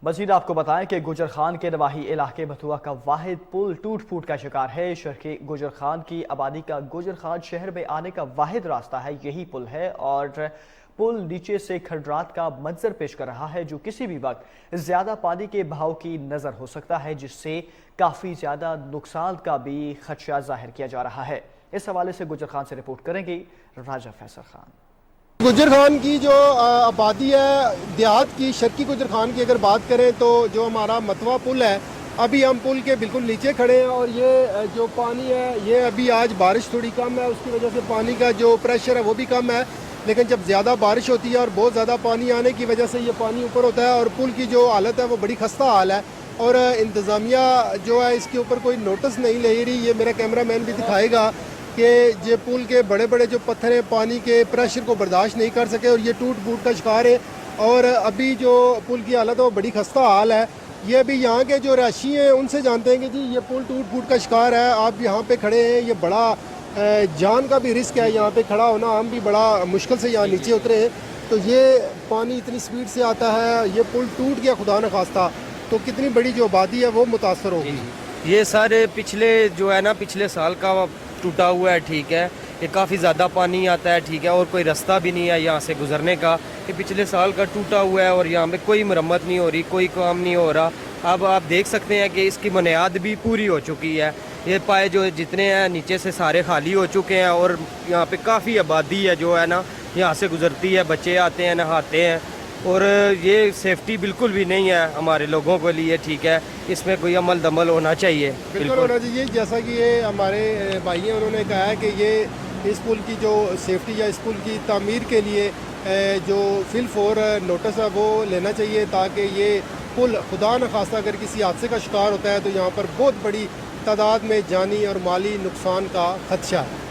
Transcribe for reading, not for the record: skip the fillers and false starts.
مزید آپ کو بتائیں کہ گجر خان کے نواحی علاقے بتھوا کا واحد پل ٹوٹ پھوٹ کا شکار ہے۔ شہر کے گجر خان کی آبادی کا گجر خان شہر میں آنے کا واحد راستہ ہے یہی پل ہے، اور پل نیچے سے کھنڈرات کا منظر پیش کر رہا ہے جو کسی بھی وقت زیادہ پانی کے بہاؤ کی نظر ہو سکتا ہے، جس سے کافی زیادہ نقصان کا بھی خدشہ ظاہر کیا جا رہا ہے۔ اس حوالے سے گجر خان سے رپورٹ کریں گے راجہ فیصل خان۔ گجر خان کی جو آبادی ہے دیہات کی، شرقی گجر خان کی اگر بات کریں تو جو ہمارا متوا پل ہے، ابھی ہم پل کے بالکل نیچے کھڑے ہیں، اور یہ جو پانی ہے یہ ابھی آج بارش تھوڑی کم ہے، اس کی وجہ سے پانی کا جو پریشر ہے وہ بھی کم ہے، لیکن جب زیادہ بارش ہوتی ہے اور بہت زیادہ پانی آنے کی وجہ سے یہ پانی اوپر ہوتا ہے، اور پل کی جو حالت ہے وہ بڑی خستہ حال ہے، اور انتظامیہ جو ہے اس کے اوپر کوئی نوٹس نہیں لے رہی۔ یہ میرا کیمرہ مین بھی دکھائے گا کہ یہ پل کے بڑے بڑے جو پتھر ہیں پانی کے پریشر کو برداشت نہیں کر سکے، اور یہ ٹوٹ پھوٹ کا شکار ہے، اور ابھی جو پل کی حالت ہے وہ بڑی خستہ حال ہے۔ یہ ابھی یہاں کے جو رہائشی ہیں ان سے جانتے ہیں کہ جی یہ پل ٹوٹ پھوٹ کا شکار ہے، آپ یہاں پہ کھڑے ہیں، یہ بڑا جان کا بھی رسک ہے یہاں پہ کھڑا ہونا، ہم بھی بڑا مشکل سے یہاں نیچے اترے ہیں، تو یہ پانی اتنی سپیڈ سے آتا ہے، یہ پل ٹوٹ گیا خدا نخواستہ تو کتنی بڑی جو آبادی ہے وہ متاثر ہوگی۔ یہ سارے پچھلے سال کا ٹوٹا ہوا ہے، ٹھیک ہے، یہ کافی زیادہ پانی آتا ہے، ٹھیک ہے، اور کوئی رستہ بھی نہیں ہے یہاں سے گزرنے کا، یہ پچھلے سال کا ٹوٹا ہوا ہے، اور یہاں پہ کوئی مرمت نہیں ہو رہی، کوئی کام نہیں ہو رہا۔ اب آپ دیکھ سکتے ہیں کہ اس کی بنیاد بھی پوری ہو چکی ہے، یہ پائے جو جتنے ہیں نیچے سے سارے خالی ہو چکے ہیں، اور یہاں پہ کافی آبادی ہے جو ہے نا یہاں سے گزرتی ہے، بچے آتے ہیں نہاتے ہیں، اور یہ سیفٹی بالکل بھی نہیں ہے ہمارے لوگوں کے لیے، ٹھیک ہے، اس میں کوئی عمل دمل ہونا چاہیے، بالکل ہونا چاہیے۔ جیسا کہ یہ ہمارے بھائی ہیں انہوں نے کہا ہے کہ یہ اس پل کی جو سیفٹی یا اس پل کی تعمیر کے لیے جو فی الفور نوٹس ہے وہ لینا چاہیے، تاکہ یہ پل خدا نخواستہ اگر کسی حادثے کا شکار ہوتا ہے تو یہاں پر بہت بڑی تعداد میں جانی اور مالی نقصان کا خدشہ ہے۔